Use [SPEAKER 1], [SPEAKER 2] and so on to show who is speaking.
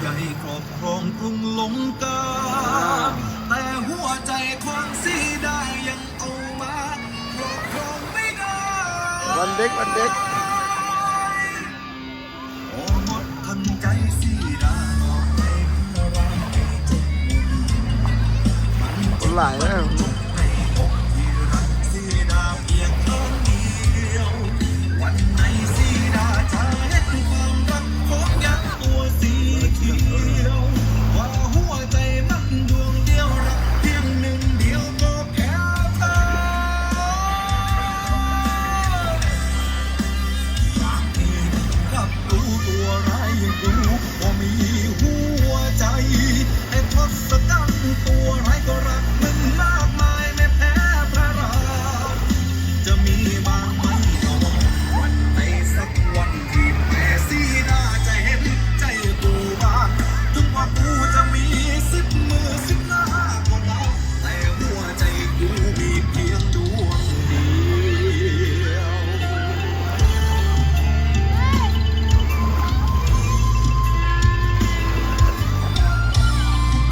[SPEAKER 1] ใหญ่ครอบครองกรุงลงกาแต่หัวใจของสีได้ยังเอามาครอบครองไม่ได้
[SPEAKER 2] วันเด็ก
[SPEAKER 1] โอ้หมดทั้งใจสีดาออกไปเพื่อรักให้จบมัน
[SPEAKER 2] คนหลายนะ